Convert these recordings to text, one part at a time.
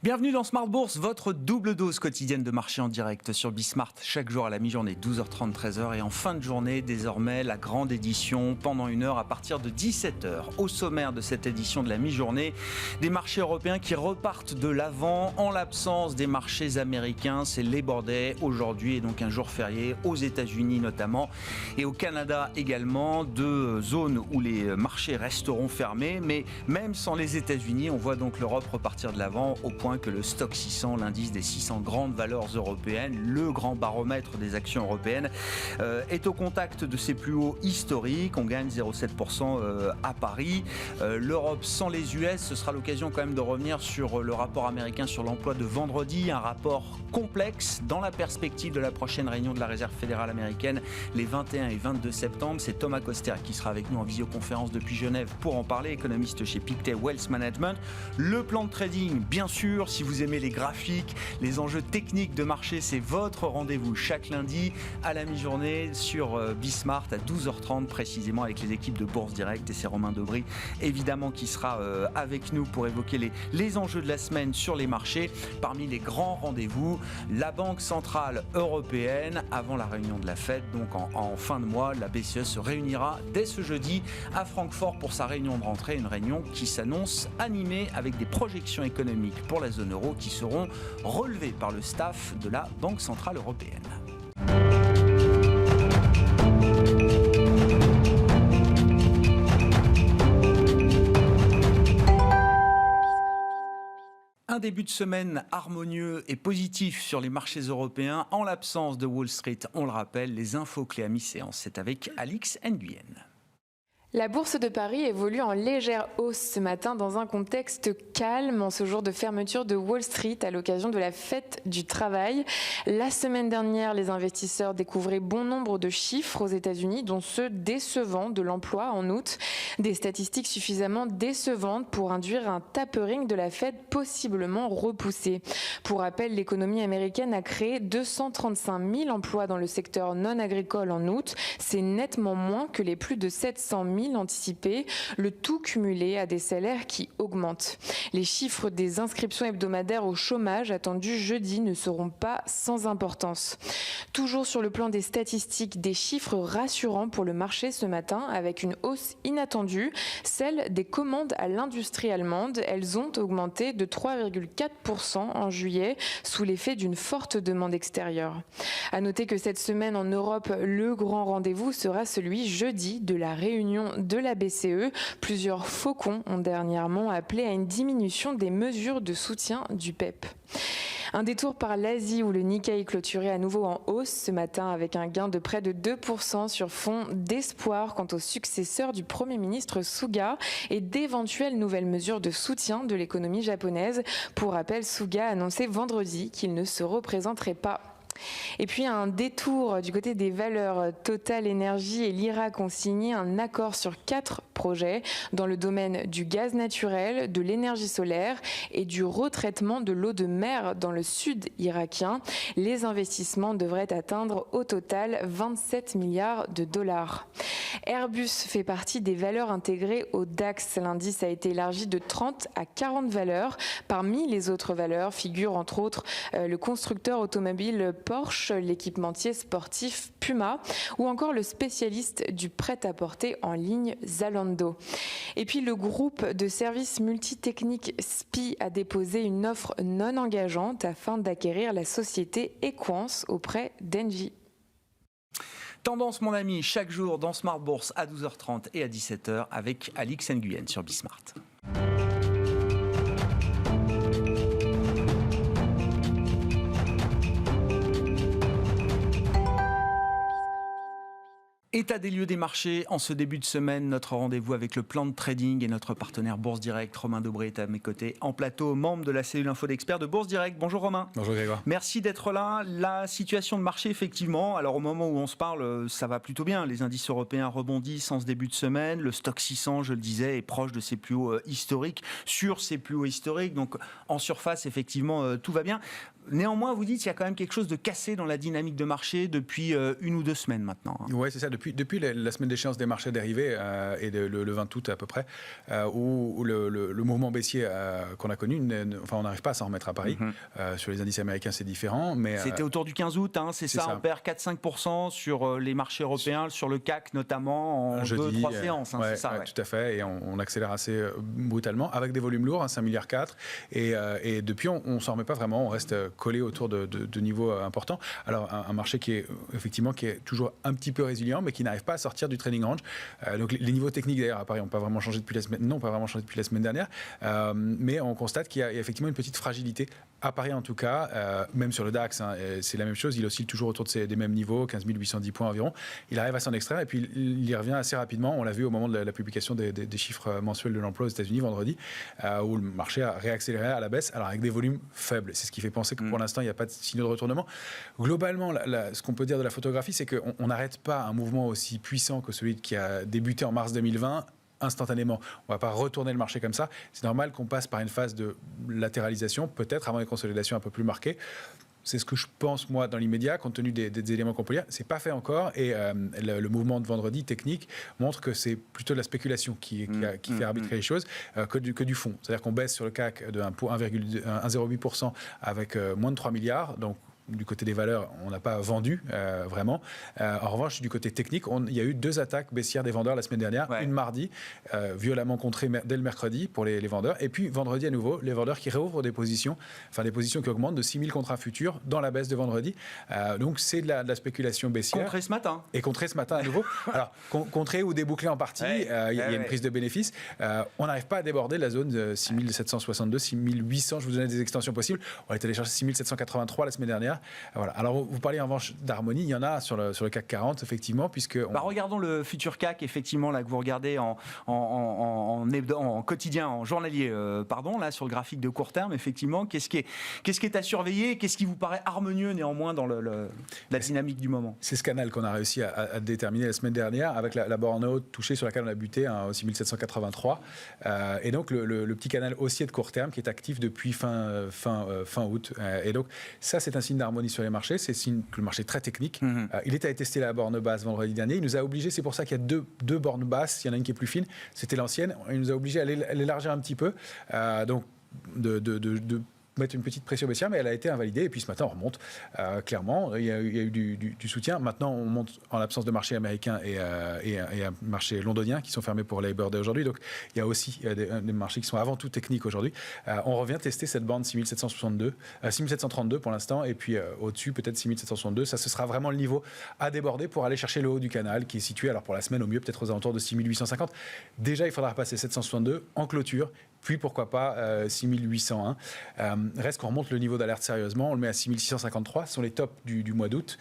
Bienvenue dans Smart Bourse, votre double dose quotidienne de marché en direct sur Bismart, chaque jour à la mi-journée, 12h30, 13h, et en fin de journée, désormais, la grande édition pendant une heure à partir de 17h. Au sommaire de cette édition de la mi-journée, des marchés européens qui repartent de l'avant en l'absence des marchés américains. C'est Labor Day aujourd'hui et donc un jour férié aux États-Unis notamment et au Canada également, deux zones où les marchés resteront fermés. Mais même sans les États-Unis, on voit donc l'Europe repartir de l'avant au point que le Stock 600, l'indice des 600 grandes valeurs européennes, le grand baromètre des actions européennes, est au contact de ses plus hauts historiques. On gagne 0,7% à Paris. L'Europe sans les US, ce sera l'occasion quand même de revenir sur le rapport américain sur l'emploi de vendredi, un rapport complexe dans la perspective de la prochaine réunion de la Réserve fédérale américaine les 21 et 22 septembre. C'est Thomas Koster qui sera avec nous en visioconférence depuis Genève pour en parler, économiste chez Pictet Wealth Management. Le plan de trading, bien sûr, si vous aimez les graphiques, les enjeux techniques de marché, c'est votre rendez-vous chaque lundi à la mi-journée sur Bismart à 12h30 précisément avec les équipes de Bourse Direct, et c'est Romain Dobry évidemment qui sera avec nous pour évoquer les enjeux de la semaine sur les marchés. Parmi les grands rendez-vous, la Banque Centrale Européenne avant la réunion de la Fed, donc en fin de mois, la BCE se réunira dès ce jeudi à Francfort pour sa réunion de rentrée, une réunion qui s'annonce animée avec des projections économiques pour la zone euro qui seront relevées par le staff de la Banque Centrale Européenne. Un début de semaine harmonieux et positif sur les marchés européens en l'absence de Wall Street. On le rappelle, les infos clés à mi-séance, c'est avec Alix Nguyen. La bourse de Paris évolue en légère hausse ce matin dans un contexte calme en ce jour de fermeture de Wall Street à l'occasion de la fête du travail. La semaine dernière, les investisseurs découvraient bon nombre de chiffres aux États-Unis, dont ceux décevants de l'emploi en août. Des statistiques suffisamment décevantes pour induire un tapering de la Fed possiblement repoussé. Pour rappel, l'économie américaine a créé 235 000 emplois dans le secteur non agricole en août. C'est nettement moins que les plus de 700 000 anticipés, le tout cumulé à des salaires qui augmentent. Les chiffres des inscriptions hebdomadaires au chômage attendus jeudi ne seront pas sans importance. Toujours sur le plan des statistiques, des chiffres rassurants pour le marché ce matin avec une hausse inattendue, celle des commandes à l'industrie allemande. Elles ont augmenté de 3,4% en juillet sous l'effet d'une forte demande extérieure. À noter que cette semaine en Europe, le grand rendez-vous sera celui jeudi de la réunion de la BCE. Plusieurs faucons ont dernièrement appelé à une diminution des mesures de soutien du PEPP. Un détour par l'Asie où le Nikkei clôturait à nouveau en hausse ce matin avec un gain de près de 2% sur fond d'espoir quant au successeur du Premier ministre Suga et d'éventuelles nouvelles mesures de soutien de l'économie japonaise. Pour rappel, Suga a annoncé vendredi qu'il ne se représenterait pas. Et puis un détour du côté des valeurs. Total Energy et l'Irak ont signé un accord sur 4 projets dans le domaine du gaz naturel, de l'énergie solaire et du retraitement de l'eau de mer dans le sud irakien. Les investissements devraient atteindre au total 27 milliards de dollars. Airbus fait partie des valeurs intégrées au DAX. L'indice a été élargi de 30 à 40 valeurs. Parmi les autres valeurs figurent entre autres le constructeur automobile Porsche, l'équipementier sportif Puma ou encore le spécialiste du prêt-à-porter en ligne Zalando. Et puis le groupe de services multitechniques SPI a déposé une offre non engageante afin d'acquérir la société Equance auprès d'Engie. Tendance, mon ami, chaque jour dans Smart Bourse à 12h30 et à 17h avec Alix Nguyen sur Bismart. État des lieux des marchés en ce début de semaine, notre rendez-vous avec le plan de trading et notre partenaire Bourse Direct, Romain Dobry est à mes côtés en plateau, membre de la cellule info d'experts de Bourse Direct. Bonjour Romain. Bonjour Grégoire. Merci d'être là. La situation de marché, effectivement, alors au moment où on se parle, ça va plutôt bien. Les indices européens rebondissent en ce début de semaine. Le Stock 600, je le disais, est proche de ses plus hauts historiques, sur ses plus hauts historiques. Donc en surface, effectivement, tout va bien. Néanmoins, vous dites qu'il y a quand même quelque chose de cassé dans la dynamique de marché depuis une ou deux semaines maintenant. Oui, c'est ça. depuis la semaine d'échéance des marchés dérivés et le 20 août à peu près, où le mouvement baissier qu'on a connu, on n'arrive pas à s'en remettre à Paris. Sur les indices américains, c'est différent. Mais c'était autour du 15 août, c'est ça. On perd 4-5% sur les marchés européens, sur le CAC notamment, en 2-3 séances. C'est ça, tout à fait. Et on accélère assez brutalement, avec des volumes lourds, 5,4 milliards. Et depuis, on ne s'en remet pas vraiment. On reste collé autour de niveaux importants. Alors, un marché qui est toujours un petit peu résilient, mais qui n'arrive pas à sortir du trading range. Donc, les niveaux techniques, d'ailleurs, à Paris, n'ont pas vraiment changé depuis la semaine dernière. Mais on constate qu'il y a effectivement une petite fragilité à Paris, en tout cas, même sur le DAX. C'est la même chose. Il oscille toujours autour des mêmes niveaux, 15 810 points environ. Il arrive à s'en extraire et puis il y revient assez rapidement. On l'a vu au moment de la publication des chiffres mensuels de l'emploi aux États-Unis vendredi, où le marché a réaccéléré à la baisse, alors avec des volumes faibles. C'est ce qui fait penser que pour l'instant, il n'y a pas de signaux de retournement. Globalement, ce qu'on peut dire de la photographie, c'est qu'on n'arrête pas un mouvement aussi puissant que celui qui a débuté en mars 2020 instantanément. On ne va pas retourner le marché comme ça. C'est normal qu'on passe par une phase de latéralisation, peut-être avant une consolidation un peu plus marquée. C'est ce que je pense, moi, dans l'immédiat, compte tenu des éléments qu'on peut lire. Ce n'est pas fait encore. Et le mouvement de vendredi technique montre que c'est plutôt de la spéculation qui fait arbitrer les choses que du fond. C'est-à-dire qu'on baisse sur le CAC de 1,08% avec moins de 3 milliards. Donc, du côté des valeurs, on n'a pas vendu vraiment. En revanche, du côté technique, il y a eu 2 attaques baissières des vendeurs la semaine dernière. Une mardi, violemment contrée dès le mercredi pour les vendeurs. Et puis vendredi à nouveau, les vendeurs qui réouvrent des positions qui augmentent de 6 000 contrats futurs dans la baisse de vendredi. Donc c'est de la spéculation baissière. Contrée ce matin. Et contrée ce matin à nouveau. Alors, contrée ou débouclée en partie, il y a une prise de bénéfice. On n'arrive pas à déborder la zone de 6 762, 6 800. Je vous donnais des extensions possibles. On est allé chercher 6 783 la semaine dernière. Voilà. Alors, vous parliez en revanche d'harmonie, il y en a sur le CAC 40, effectivement, puisque... regardons le futur CAC, effectivement, là, que vous regardez en quotidien, en journalier, là, sur le graphique de court terme, effectivement. Qu'est-ce qui est à surveiller? Qu'est-ce qui vous paraît harmonieux, néanmoins, dans la dynamique du moment? C'est ce canal qu'on a réussi à déterminer la semaine dernière, avec la borne haute touchée sur laquelle on a buté, au 6783. Et donc, le petit canal haussier de court terme qui est actif depuis fin août. Et donc, ça, c'est un signe d'harmonie sur les marchés, c'est signe que le marché est très technique. Il est allé tester la borne basse vendredi dernier. Il nous a obligé, c'est pour ça qu'il y a deux bornes basses. Il y en a une qui est plus fine, c'était l'ancienne. Il nous a obligé à l'élargir un petit peu. Donc, de mettre une petite pression baissière, mais elle a été invalidée. Et puis ce matin, on remonte clairement. Il y a eu du soutien. Maintenant, on monte en l'absence de marché américain et un marché londonien qui sont fermés pour Labor Day aujourd'hui. Donc, il y a aussi des marchés qui sont avant tout techniques aujourd'hui. On revient tester cette bande 6732 pour l'instant. Et puis au-dessus, peut-être 6762. Ça, ce sera vraiment le niveau à déborder pour aller chercher le haut du canal qui est situé, alors pour la semaine, au mieux, peut-être aux alentours de 6850. Déjà, il faudra passer 762 en clôture. Puis pourquoi pas 6801. Reste qu'on remonte le niveau d'alerte sérieusement, on le met à 6653, ce sont les tops du mois d'août,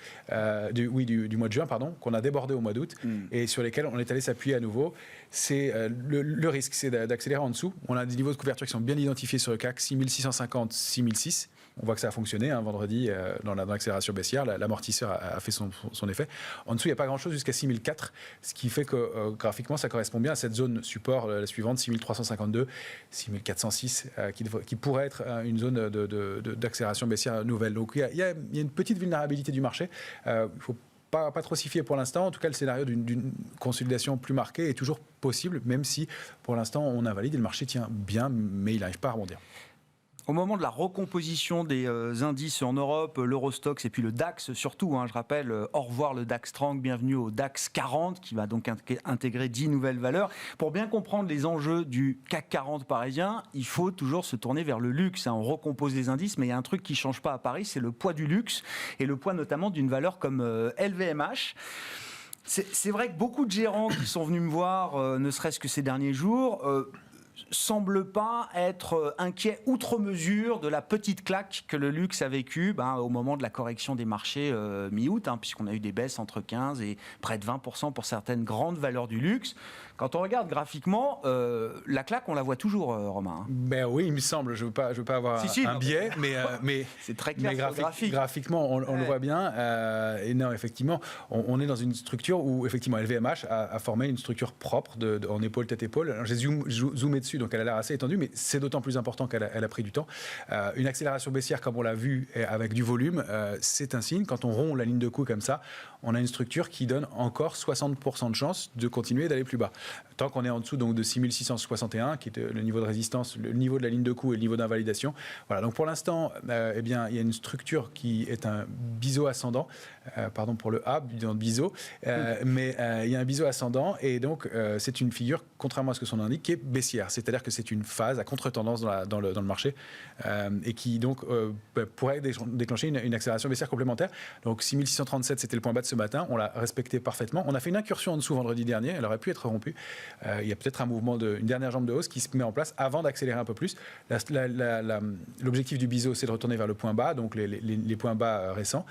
du mois de juin, pardon, qu'on a débordé au mois d'août et sur lesquels on est allé s'appuyer à nouveau. C'est le risque, c'est d'accélérer en dessous. On a des niveaux de couverture qui sont bien identifiés sur le CAC, 6650, 6006. On voit que ça a fonctionné vendredi dans l'accélération baissière. L'amortisseur a fait son effet. En dessous, il n'y a pas grand-chose jusqu'à 6004, ce qui fait que graphiquement, ça correspond bien à cette zone support, la suivante, 6352, 6406, qui pourrait être une zone d'accélération baissière nouvelle. Donc, il y a une petite vulnérabilité du marché. Il faut pas trop s'y fier pour l'instant. En tout cas, le scénario d'une consolidation plus marquée est toujours possible, même si pour l'instant, on invalide et le marché tient bien, mais il n'arrive pas à rebondir. Au moment de la recomposition des indices en Europe, l'Eurostoxx et puis le DAX surtout, je rappelle, au revoir le DAX 30, bienvenue au DAX 40 qui va donc intégrer 10 nouvelles valeurs. Pour bien comprendre les enjeux du CAC 40 parisien, il faut toujours se tourner vers le luxe. On recompose les indices, mais il y a un truc qui ne change pas à Paris, c'est le poids du luxe et le poids notamment d'une valeur comme LVMH. C'est vrai que beaucoup de gérants qui sont venus me voir, ne serait-ce que ces derniers jours, semble pas être inquiet outre mesure de la petite claque que le luxe a vécue au moment de la correction des marchés mi-août, puisqu'on a eu des baisses entre 15 et près de 20% pour certaines grandes valeurs du luxe. Quand on regarde graphiquement, la claque, on la voit toujours, Romain. Ben oui, il me semble. Je veux pas avoir un biais, mais c'est très clair sur le graphique. Graphiquement, on le voit bien. Et non, effectivement, on est dans une structure où effectivement LVMH a formé une structure propre en épaule tête-épaule. J'ai zoomé dessus là-dessus, donc elle a l'air assez étendue, mais c'est d'autant plus important qu'elle a pris du temps. Une accélération baissière, comme on l'a vu, avec du volume, c'est un signe. Quand on rompt la ligne de coup comme ça, on a une structure qui donne encore 60% de chance de continuer d'aller plus bas. Tant qu'on est en dessous donc, de 6661, qui est le niveau de résistance, le niveau de la ligne de coup et le niveau d'invalidation. Voilà, donc pour l'instant, eh bien, il y a une structure qui est un biseau ascendant. Pardon pour le A, dans le biseau. Mais il y a un biseau ascendant et donc c'est une figure, contrairement à ce que son nom indique, qui est baissière. C'est-à-dire que c'est une phase à contre-tendance dans le marché et qui donc pourrait déclencher une accélération baissière complémentaire. Donc 6637, c'était le point bas de ce matin. On l'a respecté parfaitement. On a fait une incursion en dessous vendredi dernier. Elle aurait pu être rompue. Il y a peut-être un mouvement, une dernière jambe de hausse qui se met en place avant d'accélérer un peu plus. L'objectif du biseau, c'est de retourner vers le point bas, donc les points bas récents.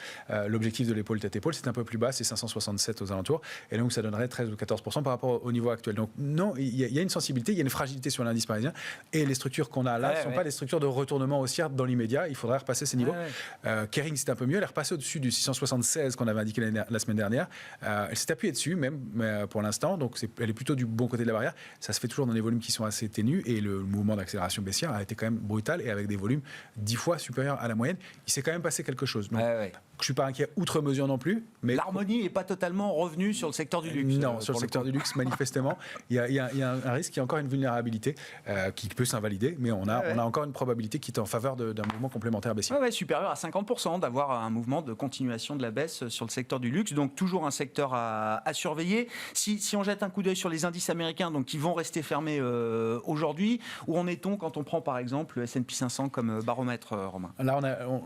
L'objectif de l'épaule tête-épaule, c'est un peu plus bas, c'est 567 aux alentours. Et donc, ça donnerait 13 ou 14% par rapport au niveau actuel. Donc, non, il y a une sensibilité, il y a une fragilité sur l'indice parisien. Et les structures qu'on a là ne sont pas des structures de retournement haussière dans l'immédiat. Il faudrait repasser ces niveaux. Kering, c'est un peu mieux. Elle est repassée au-dessus du 676 qu'on avait indiqué la semaine dernière. Elle s'est appuyée dessus, même pour l'instant. Donc, elle est plutôt du bon côté de la barrière. Ça se fait toujours dans des volumes qui sont assez ténus. Et le mouvement d'accélération baissière a été quand même brutal et avec des volumes 10 fois supérieurs à la moyenne. Il s'est quand même passé quelque chose. Donc, je ne suis pas inquiet outre mesure non plus. Mais l'harmonie n'est pas totalement revenue sur le secteur du luxe. Non, sur le secteur du luxe, manifestement, il y a un risque, il y a encore une vulnérabilité qui peut s'invalider, mais on a encore une probabilité qui est en faveur d'un mouvement complémentaire baissier. Supérieur à 50% d'avoir un mouvement de continuation de la baisse sur le secteur du luxe. Donc toujours un secteur à surveiller. Si on jette un coup d'œil sur les indices américains, donc qui vont rester fermés aujourd'hui, où en est-on quand on prend par exemple le S&P 500 comme baromètre, Romain? Là,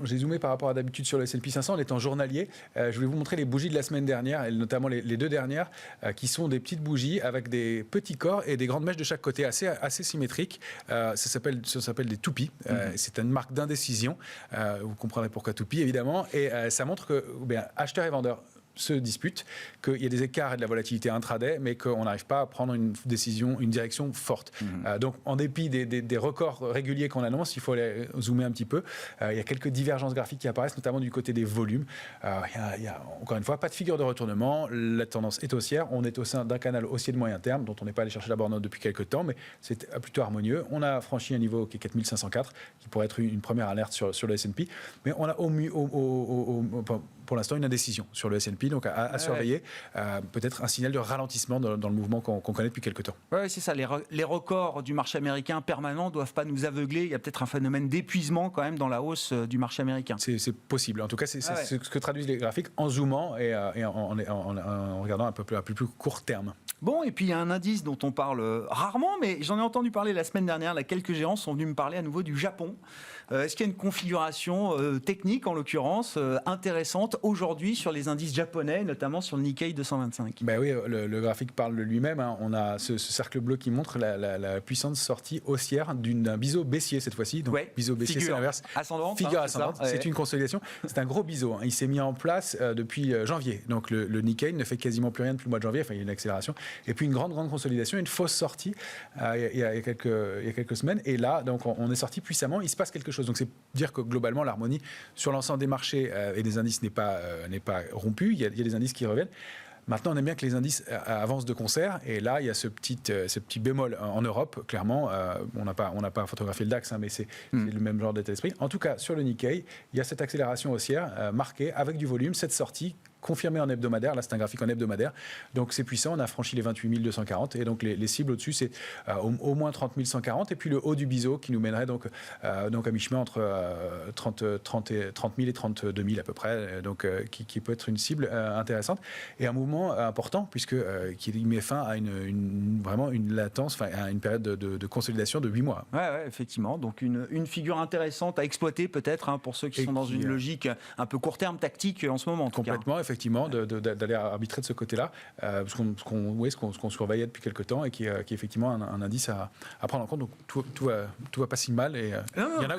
j'ai zoomé par rapport à d'habitude sur le S&P 500, on est en journalier. Je voulais vous montrer les bougies de la semaine dernière, et notamment les deux dernières, qui sont des petites bougies avec des petits corps et des grandes mèches de chaque côté, assez symétriques. Ça s'appelle des toupies. C'est une marque d'indécision. Vous comprendrez pourquoi toupie, évidemment. Et ça montre que acheteurs et vendeurs se disputent, qu'il y a des écarts et de la volatilité intraday, mais qu'on n'arrive pas à prendre une décision, une direction forte. Donc, en dépit des records réguliers qu'on annonce, il faut aller zoomer un petit peu. Il y a quelques divergences graphiques qui apparaissent, notamment du côté des volumes. Il y a encore une fois, pas de figure de retournement. La tendance est haussière. On est au sein d'un canal haussier de moyen terme, dont on n'est pas allé chercher la borne depuis quelques temps, mais c'est plutôt harmonieux. On a franchi un niveau qui est 4504, qui pourrait être une première alerte sur le S&P. Mais on a pour l'instant une indécision sur le S&P, donc à surveiller. Peut-être un signal de ralentissement dans le mouvement qu'on connaît depuis quelques temps. Oui, c'est ça. Les records du marché américain permanents ne doivent pas nous aveugler. Il y a peut-être un phénomène d'épuisement quand même dans la hausse du marché américain. C'est possible. En tout cas, c'est ce que traduisent les graphiques en zoomant et en regardant un peu plus court terme. Bon, et puis il y a un indice dont on parle rarement, mais j'en ai entendu parler la semaine dernière. Là, quelques gérants sont venus me parler à nouveau du Japon. Est-ce qu'il y a une configuration technique, en l'occurrence, intéressante aujourd'hui sur les indices japonais, notamment sur le Nikkei 225? Oui, le graphique parle de lui-même. On a ce cercle bleu qui montre la puissante sortie haussière d'un biseau baissier cette fois-ci. Donc, biseau baissier, c'est l'inverse. Ascendante. Figure ascendante. C'est une consolidation. C'est un gros biseau. Il s'est mis en place depuis janvier. Donc, le Nikkei ne fait quasiment plus rien depuis le mois de janvier. Enfin, il y a une accélération. Et puis, une grande consolidation, une fausse sortie il y a quelques semaines. Et là, donc, on est sorti puissamment. Il se passe quelque chose. Donc, c'est dire que globalement, l'harmonie sur l'ensemble des marchés et des indices n'est pas rompue. Il y a des indices qui reviennent. Maintenant, on aime bien que les indices avancent de concert. Et là, il y a ce petit bémol en Europe. Clairement, on n'a pas photographié le DAX, mais c'est le même genre d'état d'esprit. En tout cas, sur le Nikkei, il y a cette accélération haussière marquée avec du volume, cette sortie confirmé en hebdomadaire. Là, c'est un graphique en hebdomadaire. Donc, c'est puissant. On a franchi les 28 240. Et donc, les cibles au-dessus, c'est au moins 30 140. Et puis, le haut du biseau qui nous mènerait donc à mi-chemin entre 30 000 et 32 000 à peu près. Donc, qui peut être une cible intéressante. Et un mouvement important, qui met fin à vraiment une latence, à une période de consolidation de 8 mois. Oui, effectivement. Donc, une figure intéressante à exploiter peut-être pour ceux qui sont dans une logique un peu court terme, tactique en ce moment. Complètement, effectivement, d'aller arbitrer de ce côté-là, ce qu'on surveillait depuis quelques temps et qui est effectivement un indice à prendre en compte. Donc tout va pas si mal et il y en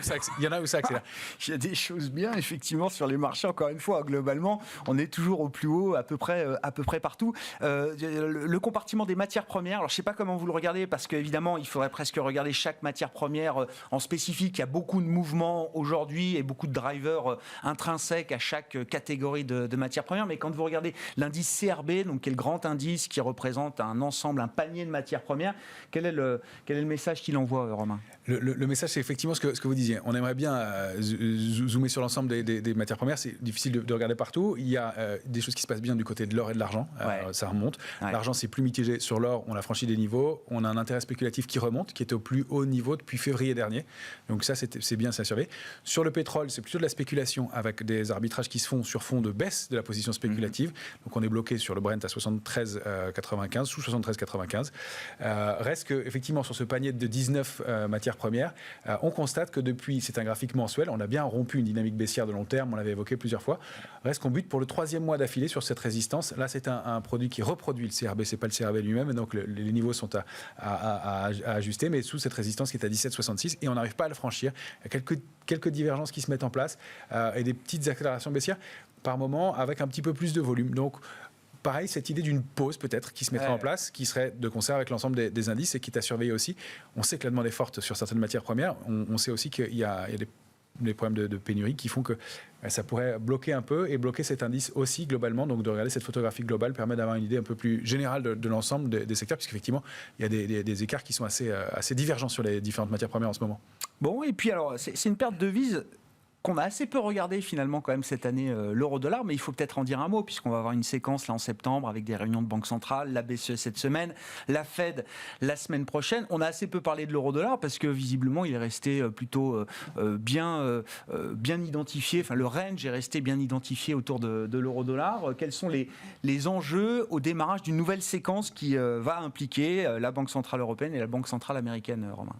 a où ça accélère. Il y a des choses bien, effectivement, sur les marchés. Encore une fois, globalement, on est toujours au plus haut à peu près partout. Le compartiment des matières premières, alors je ne sais pas comment vous le regardez, parce qu'évidemment, il faudrait presque regarder chaque matière première en spécifique. Il y a beaucoup de mouvements aujourd'hui et beaucoup de drivers intrinsèques à chaque catégorie de matières premières. premières, mais quand vous regardez l'indice CRB, donc qui est le grand indice qui représente un ensemble, un panier de matières premières, quel est le message qu'il envoie, Romain ? Le message, c'est effectivement ce que vous disiez. On aimerait bien zoomer sur l'ensemble des matières premières. C'est difficile de regarder partout. Il y a des choses qui se passent bien du côté de l'or et de l'argent. Ça remonte. Ouais. L'argent, c'est plus mitigé. Sur l'or, on a franchi des niveaux. On a un intérêt spéculatif qui remonte, qui était au plus haut niveau depuis février dernier. Donc ça, c'est bien, c'est à surveiller. Sur le pétrole, c'est plutôt de la spéculation avec des arbitrages qui se font sur fond de baisse de la position spéculative. Donc on est bloqué sur le Brent à 73,95, sous 73,95. Reste que, effectivement, sur ce panier de 19 matières premières, on constate que depuis, c'est un graphique mensuel, on a bien rompu une dynamique baissière de long terme, on l'avait évoqué plusieurs fois. Reste qu'on bute pour le 3e mois d'affilée sur cette résistance. Là, c'est un produit qui reproduit le CRB, c'est pas le CRB lui-même, donc les niveaux sont à ajuster, mais sous cette résistance qui est à 17,66 et on n'arrive pas à le franchir. Il y a quelques divergences qui se mettent en place et des petites accélérations baissières par moment avec un petit peu plus de volume. Donc, pareil, cette idée d'une pause peut-être qui se mettrait en place, qui serait de concert avec l'ensemble des indices et qui est à surveiller aussi. On sait que la demande est forte sur certaines matières premières. On sait aussi qu'il y a des problèmes de pénurie qui font que ça pourrait bloquer un peu et bloquer cet indice aussi globalement. Donc de regarder cette photographie globale permet d'avoir une idée un peu plus générale de l'ensemble des secteurs, puisqu'effectivement, il y a des écarts qui sont assez divergents sur les différentes matières premières en ce moment. Bon, et puis alors, c'est une perte de devise qu'on a assez peu regardé finalement quand même cette année, l'euro-dollar, mais il faut peut-être en dire un mot puisqu'on va avoir une séquence là en septembre avec des réunions de banque centrale, la BCE cette semaine, la Fed la semaine prochaine. On a assez peu parlé de l'euro-dollar parce que visiblement il est resté plutôt bien identifié, enfin le range est resté bien identifié autour de l'euro-dollar. Quels sont les enjeux au démarrage d'une nouvelle séquence qui va impliquer la Banque centrale européenne et la Banque centrale américaine, Romain ?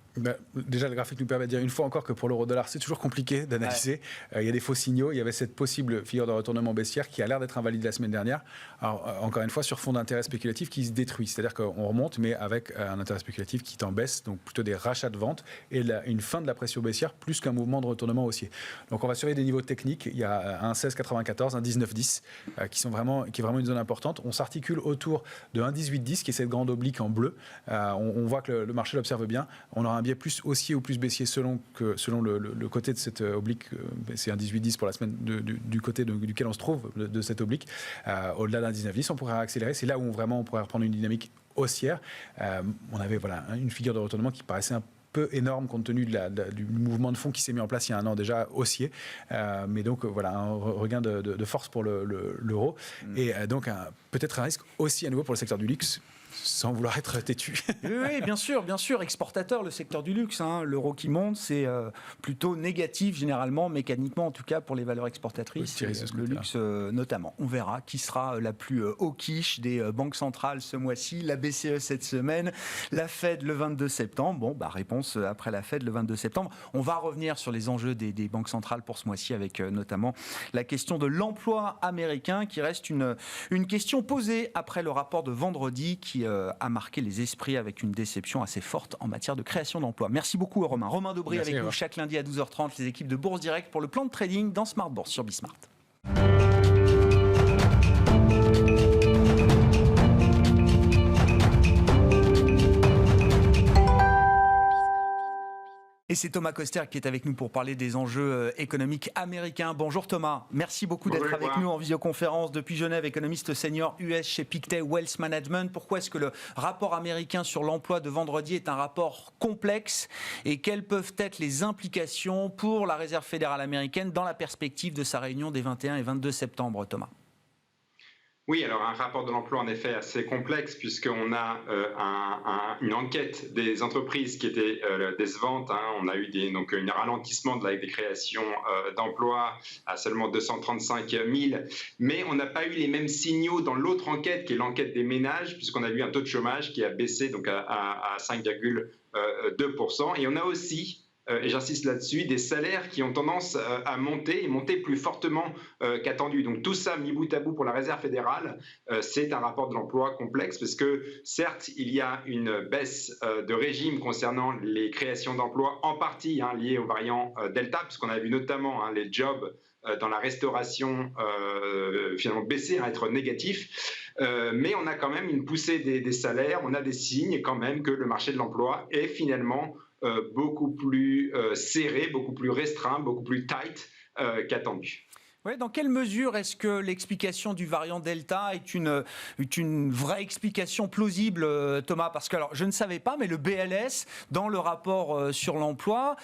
Déjà le graphique nous permet de dire une fois encore que pour l'euro-dollar c'est toujours compliqué d'analyser. Il y a des faux signaux. Il y avait cette possible figure de retournement baissière qui a l'air d'être invalide la semaine dernière. Alors, encore une fois, sur fond d'intérêt spéculatif qui se détruit. C'est-à-dire qu'on remonte, mais avec un intérêt spéculatif qui est en baisse, donc plutôt des rachats de vente et une fin de la pression baissière plus qu'un mouvement de retournement haussier. Donc, on va surveiller des niveaux techniques. Il y a un 16,94, un 19,10 qui est vraiment une zone importante. On s'articule autour de 1,18,10 qui est cette grande oblique en bleu. On voit que le marché l'observe bien. On aura un biais plus haussier ou plus baissier selon le côté de cette oblique. C'est un 18-10 pour la semaine du côté duquel on se trouve de cette oblique. Au-delà d'un 19-10, on pourrait accélérer. C'est là où on pourrait reprendre une dynamique haussière. On avait une figure de retournement qui paraissait un peu énorme compte tenu du mouvement de fond qui s'est mis en place il y a un an déjà haussier. Mais donc un regain de force pour l'euro. Et donc peut-être un risque aussi à nouveau pour le secteur du luxe. Sans vouloir être têtu. Oui, bien sûr. Exportateur, le secteur du luxe. L'euro qui monte, c'est plutôt négatif généralement, mécaniquement en tout cas pour les valeurs exportatrices. Le luxe notamment. On verra qui sera la plus hawkish des banques centrales ce mois-ci. La BCE cette semaine, la Fed le 22 septembre. Bon, réponse après la Fed le 22 septembre. On va revenir sur les enjeux des banques centrales pour ce mois-ci avec notamment la question de l'emploi américain qui reste une question posée après le rapport de vendredi qui a marqué les esprits avec une déception assez forte en matière de création d'emplois. Merci beaucoup Romain. Romain Dobré avec nous chaque lundi à 12h30, les équipes de Bourse Direct pour le plan de trading dans Smart Bourse sur Bismart. Et c'est Thomas Koster qui est avec nous pour parler des enjeux économiques américains. Bonjour Thomas, merci beaucoup d'être avec nous en visioconférence depuis Genève, économiste senior US chez Pictet Wealth Management. Pourquoi est-ce que le rapport américain sur l'emploi de vendredi est un rapport complexe et quelles peuvent être les implications pour la Réserve fédérale américaine dans la perspective de sa réunion des 21 et 22 septembre, Thomas ? Oui, alors un rapport de l'emploi en effet assez complexe puisqu'on a une enquête des entreprises qui était décevante. On a eu un ralentissement des créations d'emplois à seulement 235 000, mais on n'a pas eu les mêmes signaux dans l'autre enquête qui est l'enquête des ménages puisqu'on a eu un taux de chômage qui a baissé donc à 5,2%. Et on a aussi et j'insiste là-dessus, des salaires qui ont tendance à monter et monter plus fortement qu'attendu. Donc tout ça mis bout à bout pour la Réserve fédérale, c'est un rapport de l'emploi complexe parce que certes, il y a une baisse de régime concernant les créations d'emplois en partie liées au variant Delta, puisqu'on a vu notamment les jobs dans la restauration finalement baisser, être négatifs. Mais on a quand même une poussée des salaires, on a des signes quand même que le marché de l'emploi est finalement beaucoup plus serré, beaucoup plus restreint, beaucoup plus tight qu'attendu. Ouais, dans quelle mesure est-ce que l'explication du variant Delta est une vraie explication plausible, Thomas? Parce que, alors, je ne savais pas, mais le BLS, dans le rapport sur l'emploi,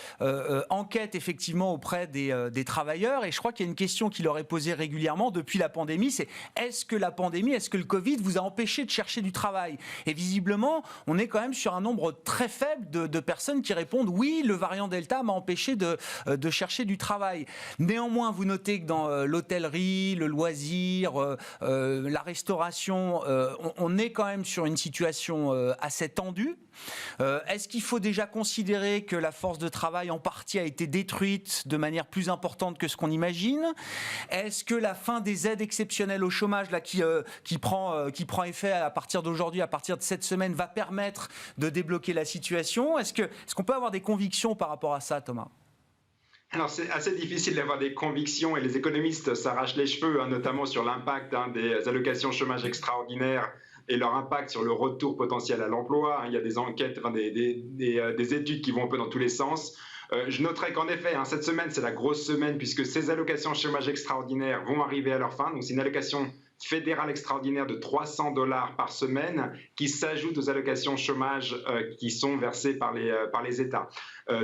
enquête effectivement auprès des travailleurs. Et je crois qu'il y a une question qui leur est posée régulièrement depuis la pandémie, c'est est-ce que le Covid vous a empêché de chercher du travail? Et visiblement, on est quand même sur un nombre très faible de personnes qui répondent oui, le variant Delta m'a empêché de chercher du travail. Néanmoins, vous notez que dans l'hôtellerie, le loisir, la restauration, on est quand même sur une situation assez tendue. Est-ce qu'il faut déjà considérer que la force de travail en partie a été détruite de manière plus importante que ce qu'on imagine? Est-ce que la fin des aides exceptionnelles au chômage là, qui prend effet à partir d'aujourd'hui, à partir de cette semaine, va permettre de débloquer la situation? Est-ce qu'on peut avoir des convictions par rapport à ça, Thomas? Alors c'est assez difficile d'avoir des convictions et les économistes s'arrachent les cheveux, notamment sur l'impact des allocations chômage extraordinaires et leur impact sur le retour potentiel à l'emploi. Il y a des enquêtes, des études qui vont un peu dans tous les sens. Je noterai qu'en effet, cette semaine, c'est la grosse semaine puisque ces allocations chômage extraordinaires vont arriver à leur fin. Donc c'est une allocation fédérale extraordinaire de $300 par semaine qui s'ajoute aux allocations chômage qui sont versées par les États.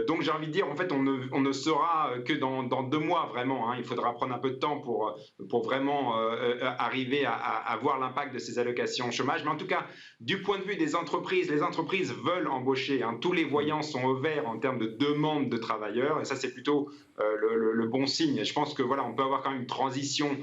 Donc j'ai envie de dire, en fait, on ne saura que dans 2 mois vraiment. Il faudra prendre un peu de temps pour vraiment arriver à voir l'impact de ces allocations chômage. Mais en tout cas, du point de vue des entreprises, les entreprises veulent embaucher. Tous les voyants sont au vert en termes de demande de travailleurs. Et ça, c'est plutôt le bon signe. Et je pense que voilà, on peut avoir quand même une transition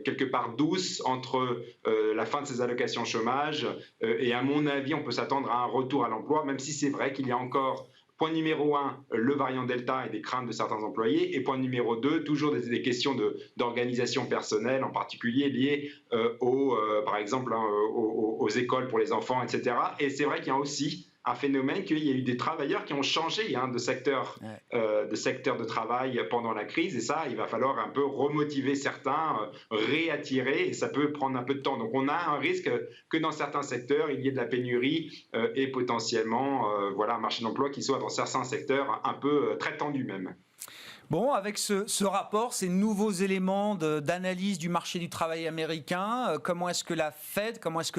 quelque part douce entre la fin de ces allocations chômage et à mon avis, on peut s'attendre à un retour à l'emploi, même si c'est vrai qu'il y a encore, point numéro 1, le variant Delta et des craintes de certains employés, et point numéro 2, toujours des questions d'organisation personnelle, en particulier liées par exemple, aux écoles pour les enfants, etc. Et c'est vrai qu'il y a aussi un phénomène qu'il y a eu des travailleurs qui ont changé de secteur de travail pendant la crise, et ça, il va falloir un peu remotiver certains, réattirer, et ça peut prendre un peu de temps. Donc on a un risque que dans certains secteurs, il y ait de la pénurie et potentiellement un marché d'emploi qui soit dans certains secteurs un peu très tendu même. Bon, avec ce rapport, ces nouveaux éléments d'analyse du marché du travail américain, comment est-ce que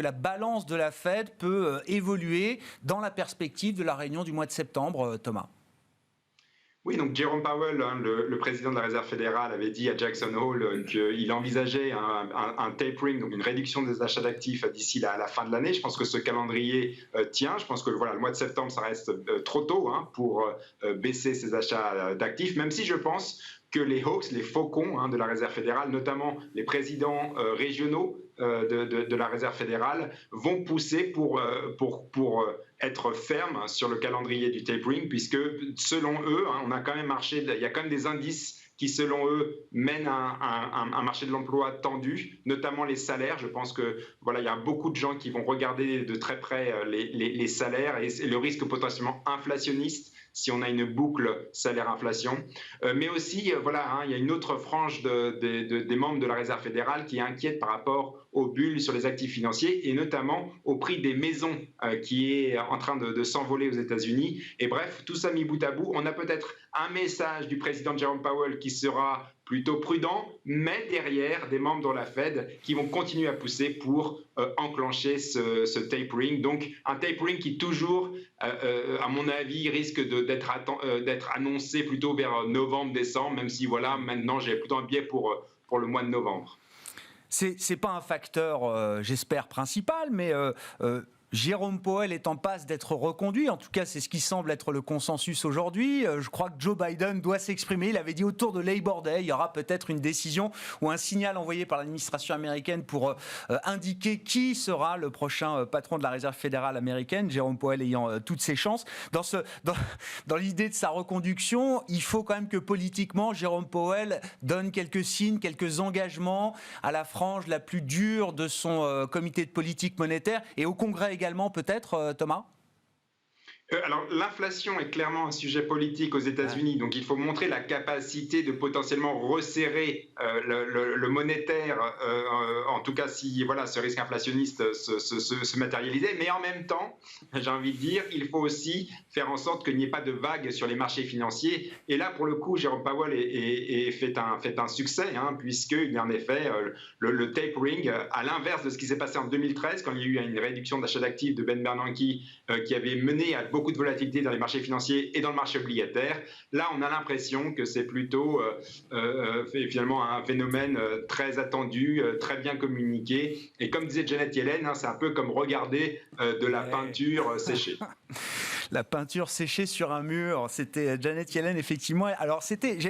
la balance de la Fed peut évoluer dans la perspective de la réunion du mois de septembre, Thomas? Oui, donc Jerome Powell, le président de la Réserve fédérale, avait dit à Jackson Hole qu'il envisageait un tapering, donc une réduction des achats d'actifs d'ici la fin de l'année. Je pense que ce calendrier tient. Je pense que le mois de septembre, ça reste trop tôt pour baisser ces achats d'actifs, même si je pense que les Hawks, les faucons de la Réserve fédérale, notamment les présidents régionaux de la Réserve fédérale, vont pousser pour être fermes sur le calendrier du tapering, puisque selon eux, on a quand même il y a quand même des indices qui, selon eux, mènent à un marché de l'emploi tendu, notamment les salaires. Je pense que il y a beaucoup de gens qui vont regarder de très près les salaires et le risque potentiellement inflationniste si on a une boucle salaire-inflation. Mais aussi, il y a une autre frange des membres de la Réserve fédérale qui est inquiète par rapport aux bulles sur les actifs financiers et notamment au prix des maisons qui est en train de s'envoler aux États-Unis. Et bref, tout ça mis bout à bout, on a peut-être un message du président Jerome Powell qui sera plutôt prudent, mais derrière des membres de la Fed qui vont continuer à pousser pour enclencher ce tapering. Donc un tapering qui toujours, à mon avis, risque d'être annoncé plutôt vers novembre-décembre, même si maintenant j'ai plutôt un biais pour le mois de novembre. C'est pas un facteur, j'espère, principal, mais Jérôme Powell est en passe d'être reconduit. En tout cas, c'est ce qui semble être le consensus aujourd'hui. Je crois que Joe Biden doit s'exprimer. Il avait dit autour de Labor Day, il y aura peut-être une décision ou un signal envoyé par l'administration américaine pour indiquer qui sera le prochain patron de la Réserve fédérale américaine, Jérôme Powell ayant toutes ses chances. Dans l'idée de sa reconduction, il faut quand même que politiquement, Jérôme Powell donne quelques signes, quelques engagements à la frange la plus dure de son comité de politique monétaire et au Congrès également peut-être, Thomas ? Alors, l'inflation est clairement un sujet politique aux États-Unis, donc il faut montrer la capacité de potentiellement resserrer le monétaire, en tout cas si voilà, ce risque inflationniste se matérialisait. Mais en même temps, j'ai envie de dire, il faut aussi faire en sorte qu'il n'y ait pas de vagues sur les marchés financiers. Et là, pour le coup, Jérôme Powell fait un succès, puisqu'il y a en effet le tapering, à l'inverse de ce qui s'est passé en 2013, quand il y a eu une réduction d'achat d'actifs de Ben Bernanke qui avait mené à beaucoup de volatilité dans les marchés financiers et dans le marché obligataire. Là, on a l'impression que c'est plutôt finalement un phénomène très attendu, très bien communiqué. Et comme disait Janet Yellen, c'est un peu comme regarder de la peinture séchée. La peinture séchée sur un mur, c'était Janet Yellen, effectivement. Alors,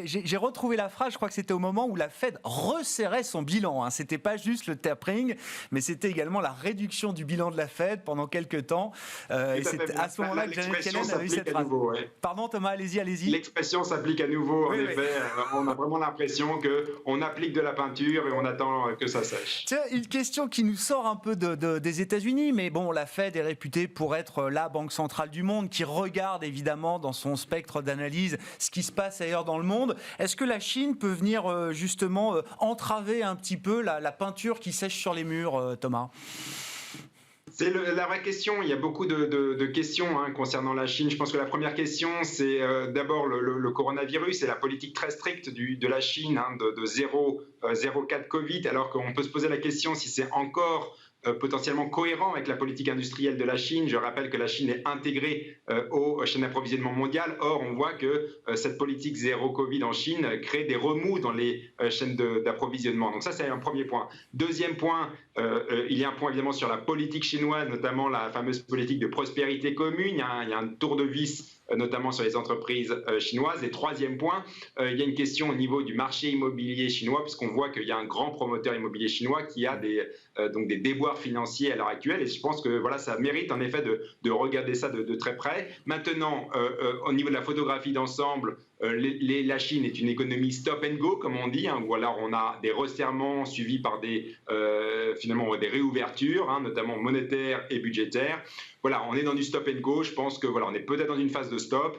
j'ai retrouvé la phrase, je crois que c'était au moment où la Fed resserrait son bilan. C'était pas juste le tapering, mais c'était également la réduction du bilan de la Fed pendant quelques temps. Et c'est à ce moment-là que Janet Yellen a eu cette phrase. Nouveau, ouais. Pardon Thomas, allez-y. L'expression s'applique à nouveau, en effet. On a vraiment l'impression qu'on applique de la peinture et on attend que ça sèche. Tiens, une question qui nous sort un peu des États-Unis, mais bon, la Fed est réputée pour être la banque centrale du monde, qui regarde évidemment dans son spectre d'analyse ce qui se passe ailleurs dans le monde. Est-ce que la Chine peut venir justement entraver un petit peu la peinture qui sèche sur les murs, Thomas ? C'est la vraie question. Il y a beaucoup de questions concernant la Chine. Je pense que la première question, c'est d'abord le coronavirus et la politique très stricte de la Chine de 0 cas de Covid, alors qu'on peut se poser la question si c'est encore potentiellement cohérent avec la politique industrielle de la Chine. Je rappelle que la Chine est intégrée aux chaînes d'approvisionnement mondiales. Or, on voit que cette politique zéro Covid en Chine crée des remous dans les chaînes d'approvisionnement. Donc ça, c'est un premier point. Deuxième point, il y a un point évidemment sur la politique chinoise, notamment la fameuse politique de prospérité commune. Il y a un tour de vis notamment sur les entreprises chinoises. Et troisième point, il y a une question au niveau du marché immobilier chinois, puisqu'on voit qu'il y a un grand promoteur immobilier chinois qui a donc des déboires financiers à l'heure actuelle. Et je pense que voilà, ça mérite en effet de regarder ça de très près. Maintenant, au niveau de la photographie d'ensemble, la Chine est une économie stop and go, comme on dit, où alors on a des resserrements suivis par finalement des réouvertures, notamment monétaires et budgétaires. Voilà, on est dans du stop and go. Je pense que voilà, on est peut-être dans une phase de stop,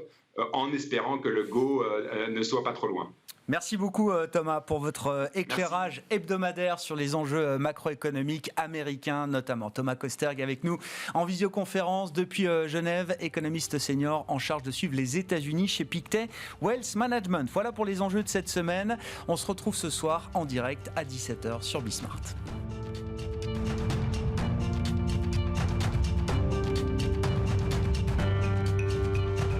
en espérant que le go ne soit pas trop loin. Merci beaucoup Thomas pour votre éclairage hebdomadaire sur les enjeux macroéconomiques américains notamment. Thomas Kosterg avec nous en visioconférence depuis Genève, économiste senior en charge de suivre les États-Unis chez Pictet Wealth Management. Voilà pour les enjeux de cette semaine. On se retrouve ce soir en direct à 17h sur Bismart.